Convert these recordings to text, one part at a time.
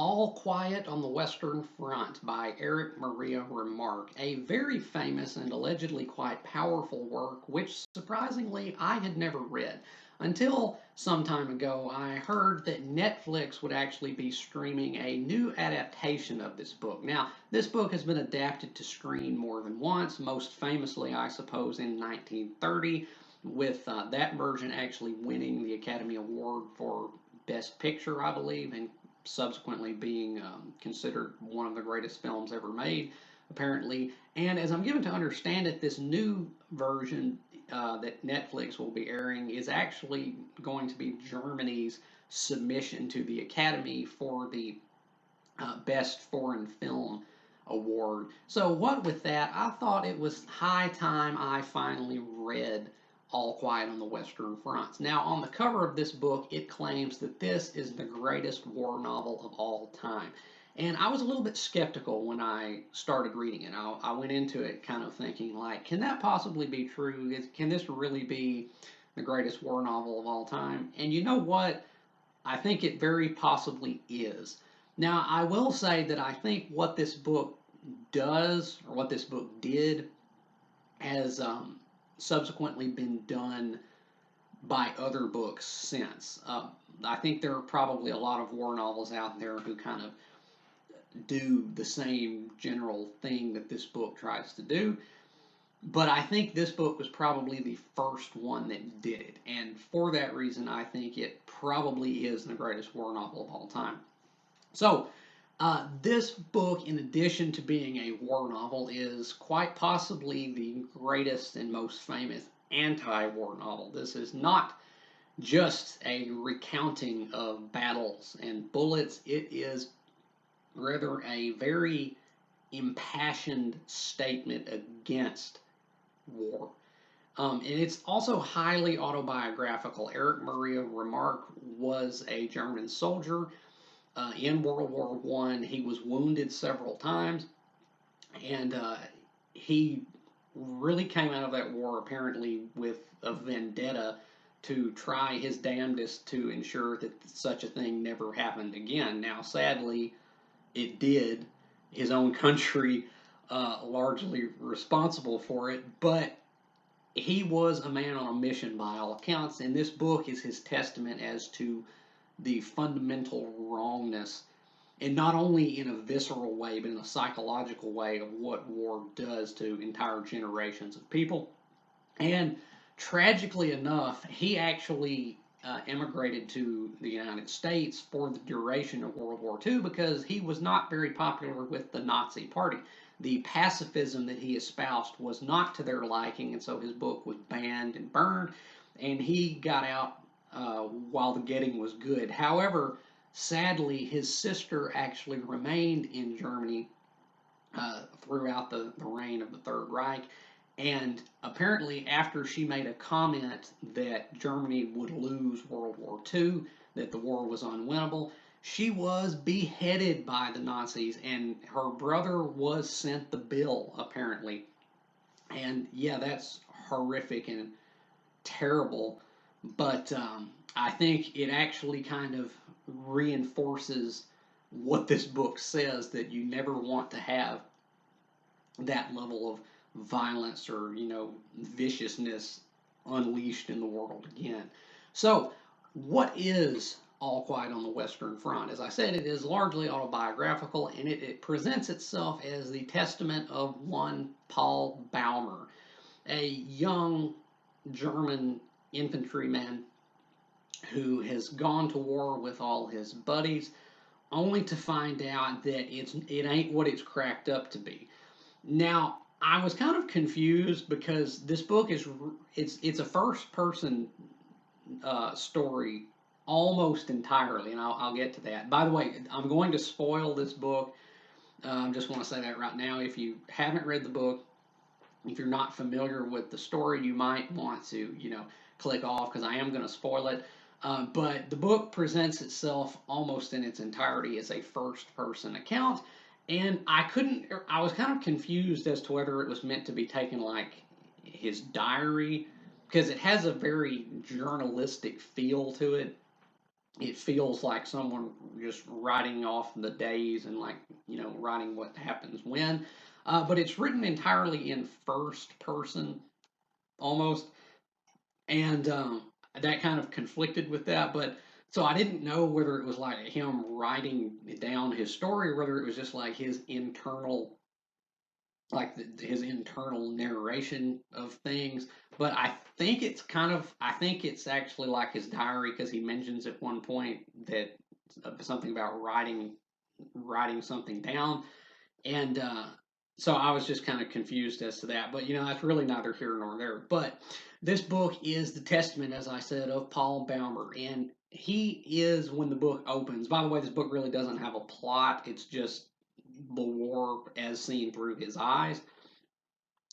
All Quiet on the Western Front by Erich Maria Remarque, a very famous and allegedly quite powerful work, which surprisingly I had never read. Until some time ago, I heard that Netflix would actually be streaming a new adaptation of this book. Now, this book has been adapted to screen more than once, most famously, I suppose, in 1930, with that version actually winning the Academy Award for Best Picture, I believe, and subsequently being considered one of the greatest films ever made, apparently. And as I'm given to understand it, this new version that Netflix will be airing is actually going to be Germany's submission to the Academy for the Best Foreign Film Award. So, what with that, I thought it was high time I finally read All Quiet on the Western Front. Now, on the cover of this book, it claims that this is the greatest war novel of all time. And I was a little bit skeptical when I started reading it. I went into it kind of thinking, like, can that possibly be true? Can this really be the greatest war novel of all time? And you know what? I think it very possibly is. Now, I will say that I think what this book does, or what this book did, has subsequently been done by other books since. I think there are probably a lot of war novels out there who kind of do the same general thing that this book tries to do. But I think this book was probably the first one that did it. And for that reason, I think it probably is the greatest war novel of all time. So, this book, in addition to being a war novel, is quite possibly the greatest and most famous anti war novel. This is not just a recounting of battles and bullets, it is rather a very impassioned statement against war. And it's also highly autobiographical. Erich Maria Remarque was a German soldier in World War One. He was wounded several times, and he really came out of that war apparently with a vendetta to try his damnedest to ensure that such a thing never happened again. Now, sadly, it did. His own country largely responsible for it, but he was a man on a mission by all accounts, and this book is his testament as to the fundamental wrongness, and not only in a visceral way, but in a psychological way, of what war does to entire generations of people. And tragically enough, he actually emigrated to the United States for the duration of World War II because he was not very popular with the Nazi Party. The pacifism that he espoused was not to their liking, and so his book was banned and burned, and he got out while the getting was good. However, sadly, his sister actually remained in Germany throughout the reign of the Third Reich. And apparently, after she made a comment that Germany would lose World War II, that the war was unwinnable, she was beheaded by the Nazis, and her brother was sent the bill, apparently. And yeah, that's horrific and terrible, but I think it actually kind of reinforces what this book says, that you never want to have that level of violence or, viciousness unleashed in the world again. So, what is All Quiet on the Western Front? As I said, it is largely autobiographical, and it presents itself as the testament of one Paul Baumer, a young German infantryman who has gone to war with all his buddies, only to find out that it ain't what it's cracked up to be. Now, I was kind of confused because this book it's a first person story almost entirely, and I'll get to that. By the way, I'm going to spoil this book. I just want to say that right now. If you haven't read the book, if you're not familiar with the story, you might want to, click off because I am going to spoil it. But the book presents itself almost in its entirety as a first person account. And I was kind of confused as to whether it was meant to be taken like his diary, because it has a very journalistic feel to it. it feels like someone just writing off the days and like writing what happens when. But it's written entirely in first person almost, and that kind of conflicted with that. But so I didn't know whether it was like him writing down his story or whether it was just like his internal his internal narration of things. But I think it's actually like his diary because he mentions at one point that something about writing something down, and so I was just kind of confused as to that. But that's really neither here nor there. But this book is the testament, as I said, of Paul Baumer, and he is when the book opens. By the way, this book really doesn't have a plot; it's just the war as seen through his eyes.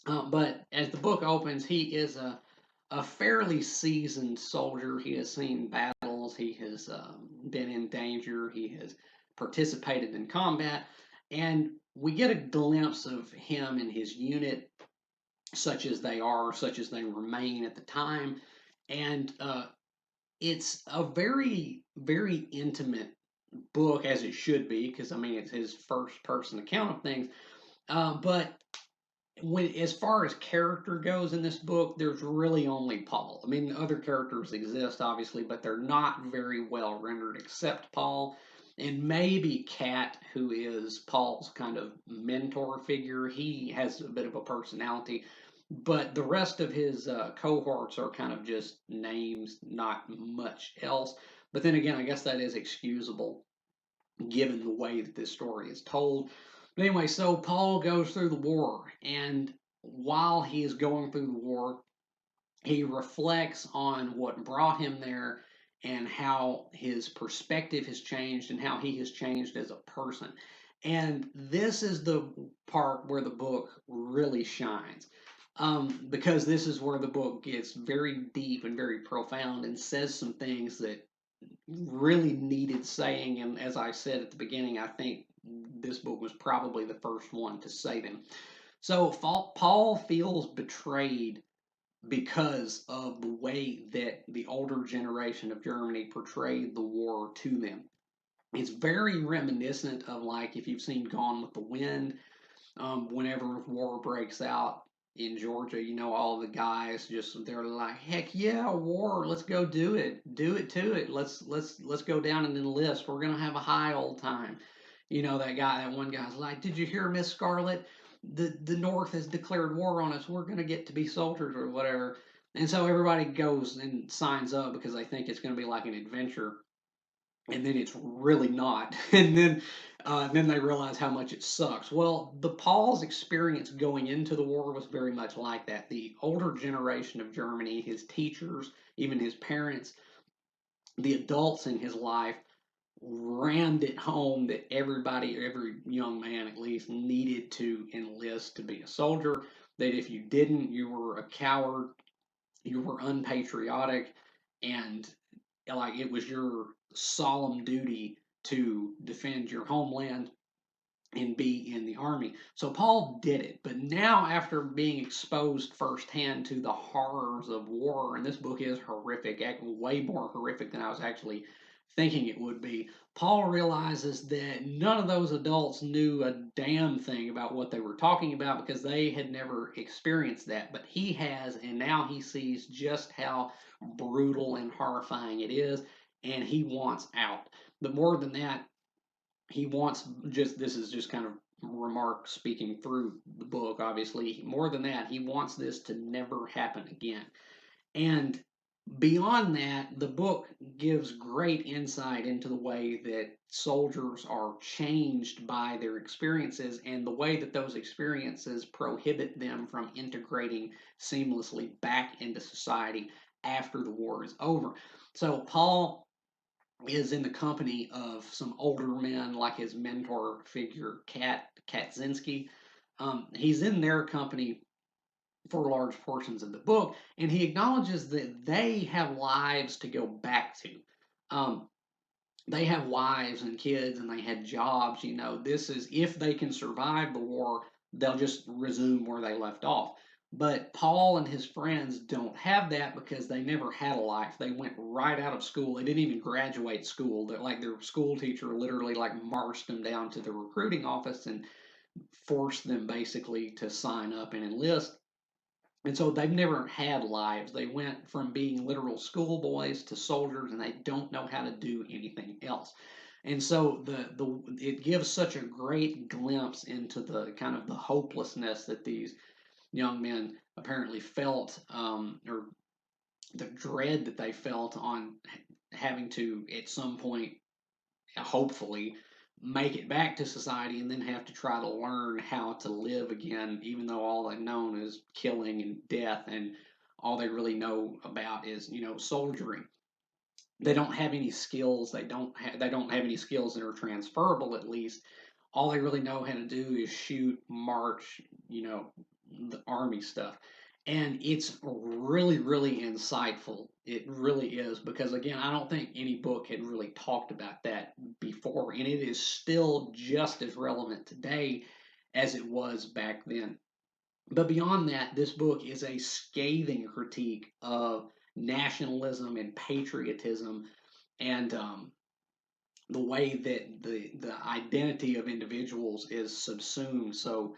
But as the book opens, he is a fairly seasoned soldier. He has seen battles, he has been in danger, he has participated in combat, and we get a glimpse of him and his unit, such as they are, such as they remain at the time. And it's a very, very intimate book, as it should be, because I mean, it's his first person account of things. But as far as character goes in this book, there's really only Paul. I mean, other characters exist, obviously, but they're not very well rendered except Paul. And maybe Kat, who is Paul's kind of mentor figure. He has a bit of a personality, but the rest of his cohorts are kind of just names, not much else. But then again, I guess that is excusable given the way that this story is told. But anyway, so Paul goes through the war, and while he is going through the war, he reflects on what brought him there and how his perspective has changed and how he has changed as a person. And this is the part where the book really shines. Because this is where the book gets very deep and very profound and says some things that really needed saying. And as I said at the beginning, I think this book was probably the first one to say them. So Paul feels betrayed because of the way that the older generation of Germany portrayed the war to them. It's very reminiscent of like if you've seen Gone with the Wind, whenever war breaks out in Georgia, all the guys just they're like, heck yeah, war, let's go do it to it. Let's go down and enlist. We're gonna have a high old time. That one guy's like, did you hear, Miss Scarlet? The North has declared war on us. We're gonna get to be soldiers or whatever. And so everybody goes and signs up because they think it's gonna be like an adventure, and then it's really not, and then they realize how much it sucks. Well, the Paul's experience going into the war was very much like that. The older generation of Germany, his teachers, even his parents, the adults in his life, rammed it home that every young man at least, needed to enlist to be a soldier. That if you didn't, you were a coward, you were unpatriotic, and like it was your solemn duty to defend your homeland and be in the army. So Paul did it, but now after being exposed firsthand to the horrors of war, and this book is horrific, way more horrific than I was actually thinking it would be, Paul realizes that none of those adults knew a damn thing about what they were talking about because they had never experienced that, but he has, and now he sees just how brutal and horrifying it is, and he wants out. But more than that, he wants just this is just kind of Remarque speaking through the book. Obviously, more than that, he wants this to never happen again. And beyond that, the book gives great insight into the way that soldiers are changed by their experiences and the way that those experiences prohibit them from integrating seamlessly back into society after the war is over. So Paul is in the company of some older men, like his mentor figure, Katzinski. He's in their company for large portions of the book, and he acknowledges that they have lives to go back to. Um, they have wives and kids, and they had jobs. This is if they can survive the war, they'll just resume where they left off. But Paul and his friends don't have that because they never had a life. They went right out of school. They didn't even graduate school. They're like their school teacher literally like marched them down to the recruiting office and forced them basically to sign up and enlist. And so they've never had lives. They went from being literal schoolboys to soldiers, and they don't know how to do anything else. And so the it gives such a great glimpse into the kind of the hopelessness that these young men apparently felt, or the dread that they felt on having to at some point, hopefully, make it back to society and then have to try to learn how to live again, even though all they've known is killing and death, and all they really know about is soldiering. They don't have any skills. They don't have any skills that are transferable. At least all they really know how to do is shoot, march, you know, the army stuff. And it's really, really insightful. It really is, because again, I don't think any book had really talked about that before, and it is still just as relevant today as it was back then. But beyond that, this book is a scathing critique of nationalism and patriotism, and the way that the identity of individuals is subsumed so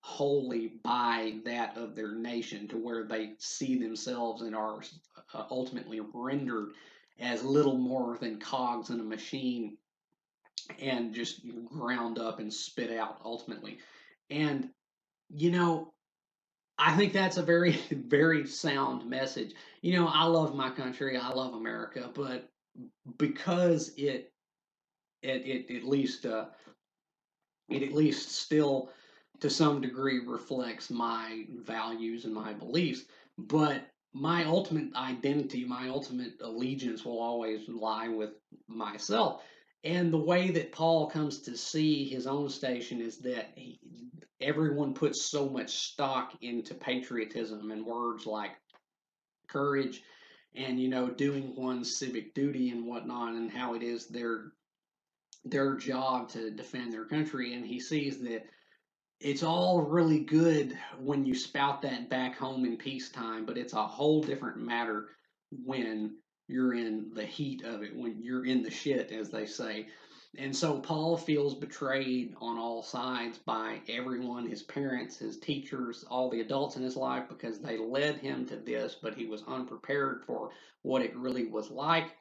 wholly by that of their nation, to where they see themselves and are ultimately rendered as little more than cogs in a machine, and just ground up and spit out ultimately. And you know, I think that's a very, very sound message. I love my country, I love America, but because it at least still to some degree reflects my values and my beliefs. But my ultimate identity, my ultimate allegiance will always lie with myself. And the way that Paul comes to see his own station is that everyone puts so much stock into patriotism and words like courage, and doing one's civic duty and whatnot, and how it is their job to defend their country. And he sees that it's all really good when you spout that back home in peacetime, but it's a whole different matter when you're in the heat of it, when you're in the shit, as they say. And so Paul feels betrayed on all sides by everyone, his parents, his teachers, all the adults in his life, because they led him to this, but he was unprepared for what it really was like,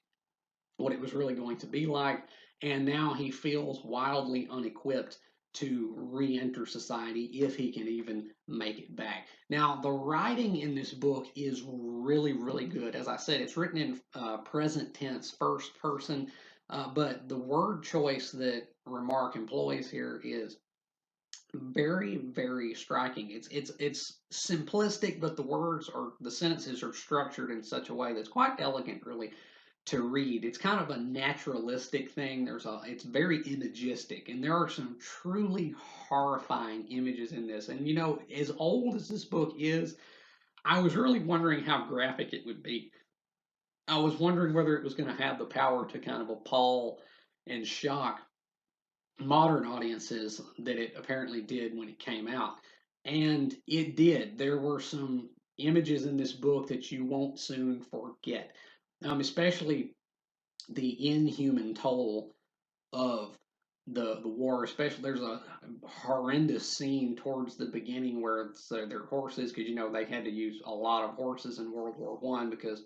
what it was really going to be like. And now he feels wildly unequipped to re enter society, if he can even make it back. Now, the writing in this book is really, really good. As I said, it's written in present tense, first person, but the word choice that Remarque employs here is very, very striking. It's simplistic, but the sentences are structured in such a way that's quite elegant, really, to read. It's kind of a naturalistic thing. It's very imagistic, and there are some truly horrifying images in this. And as old as this book is, I was really wondering how graphic it would be. I was wondering whether it was going to have the power to kind of appall and shock modern audiences that it apparently did when it came out. And it did. There were some images in this book that you won't soon forget, especially the inhuman toll of the war. Especially, there's a horrendous scene towards the beginning where their horses, because they had to use a lot of horses in World War I, because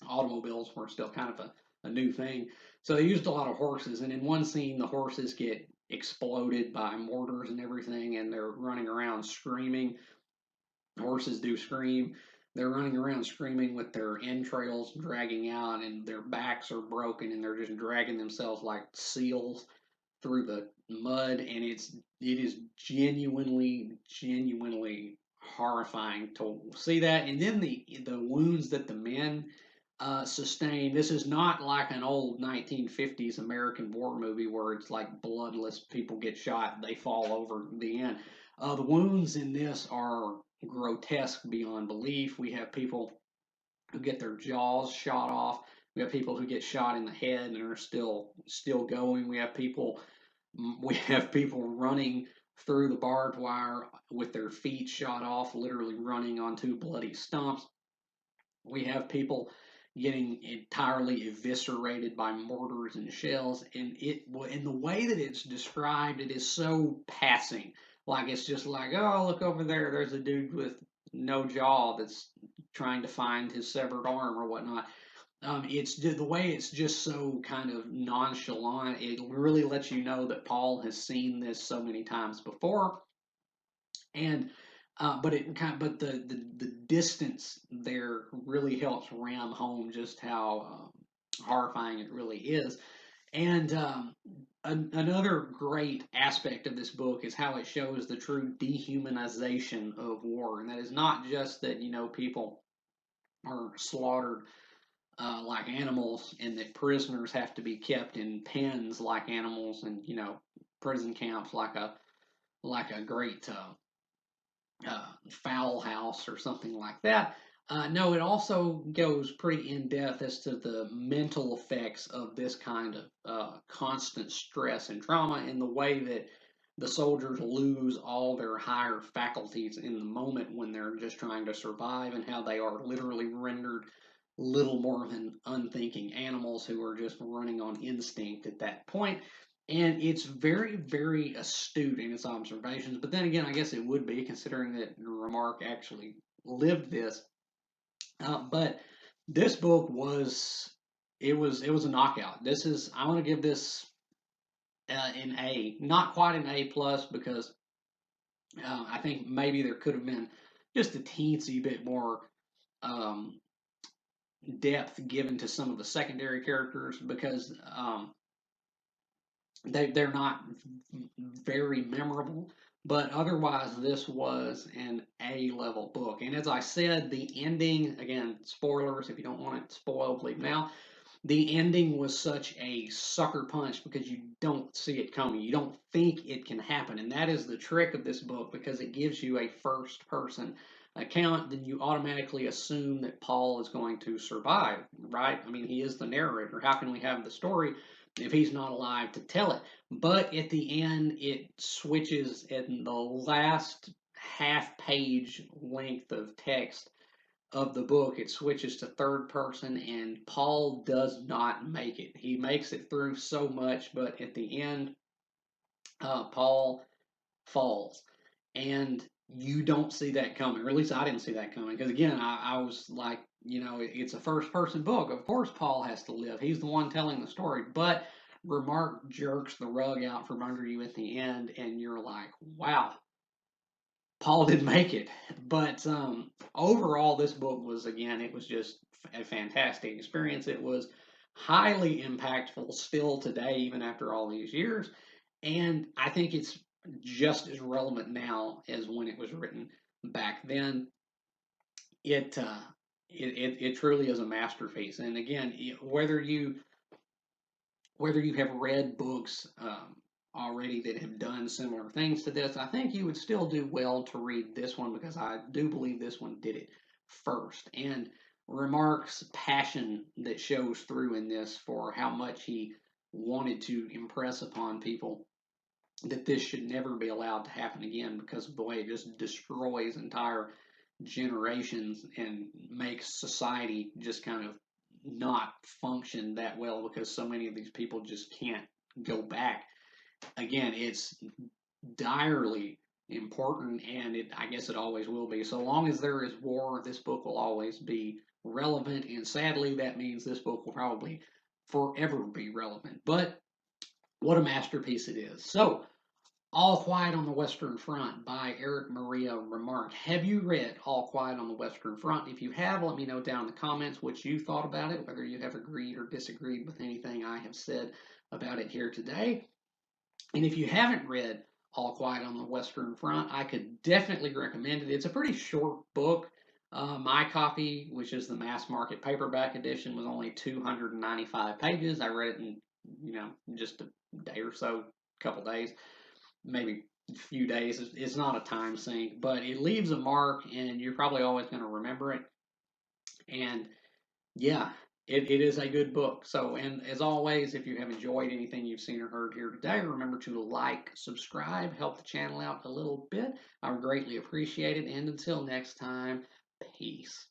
automobiles were still kind of a new thing. So they used a lot of horses, and in one scene, the horses get exploded by mortars and everything, and they're running around screaming. Horses do scream. They're running around screaming with their entrails dragging out, and their backs are broken, and they're just dragging themselves like seals through the mud. And it is genuinely, genuinely horrifying to see that. And then the wounds that the men sustained. This is not like an old 1950s American war movie where it's like bloodless, people get shot, they fall over at the end. The wounds in this are grotesque beyond belief. We have people who get their jaws shot off. We have people who get shot in the head and are still going. We have people running through the barbed wire with their feet shot off, literally running on two bloody stumps. We have people getting entirely eviscerated by mortars and shells, and in the way that it's described, it is so passing. Like it's just like, oh, look over there. There's a dude with no jaw that's trying to find his severed arm or whatnot. It's the way it's just so kind of nonchalant. It really lets you know that Paul has seen this so many times before, and but the distance there really helps ram home just how horrifying it really is. And another great aspect of this book is how it shows the true dehumanization of war, and that is not just that people are slaughtered like animals, and that prisoners have to be kept in pens like animals, and prison camps like a great foul house or something like that. No, it also goes pretty in depth as to the mental effects of this kind of constant stress and trauma, and the way that the soldiers lose all their higher faculties in the moment when they're just trying to survive, and how they are literally rendered little more than unthinking animals who are just running on instinct at that point. And it's very, very astute in its observations. But then again, I guess it would be, considering that Remarque actually lived this. But this book was a knockout. This is I want to give this an A, not quite an A plus, because I think maybe there could have been just a teensy bit more um, depth given to some of the secondary characters, because they're not very memorable. But otherwise, this was an A level book. And as I said, the ending, again, spoilers, if you don't want it spoiled, leave now. The ending was such a sucker punch because you don't see it coming. You don't think it can happen. And that is the trick of this book, because it gives you a first person account. Then you automatically assume that Paul is going to survive, right? I mean, he is the narrator. How can we have the story if he's not alive to tell it? But at the end, it switches in the last half page length of text of the book. It switches to third person, and Paul does not make it. He makes it through so much, but at the end, Paul falls. And you don't see that coming, or at least I didn't see that coming. Because again, I was like, it's a first person book. Of course, Paul has to live. He's the one telling the story. But Remarque jerks the rug out from under you at the end, and you're like, wow, Paul didn't make it. But overall, this book was, again, it was just a fantastic experience. It was highly impactful still today, even after all these years. And I think it's just as relevant now as when it was written back then. It it truly is a masterpiece. And again, whether you have read books already that have done similar things to this, I think you would still do well to read this one, because I do believe this one did it first. And Remarque's passion that shows through in this for how much he wanted to impress upon people that this should never be allowed to happen again, because of the way it just destroys entire generations and makes society just kind of not function that well, because so many of these people just can't go back. Again, it's direly important, and I guess it always will be. So long as there is war, this book will always be relevant, and sadly, that means this book will probably forever be relevant. But what a masterpiece it is. So, All Quiet on the Western Front by Erich Maria Remarque. Have you read All Quiet on the Western Front? If you have, let me know down in the comments what you thought about it, whether you have agreed or disagreed with anything I have said about it here today. And if you haven't read All Quiet on the Western Front, I could definitely recommend it. It's a pretty short book. My copy, which is the mass market paperback edition, was only 295 pages. I read it in, just a day or so, couple days, maybe a few days. It's not a time sink, but it leaves a mark, and you're probably always going to remember it. And yeah, it is a good book. So, and as always, if you have enjoyed anything you've seen or heard here today, remember to like, subscribe, help the channel out a little bit. I would greatly appreciate it. And until next time, peace.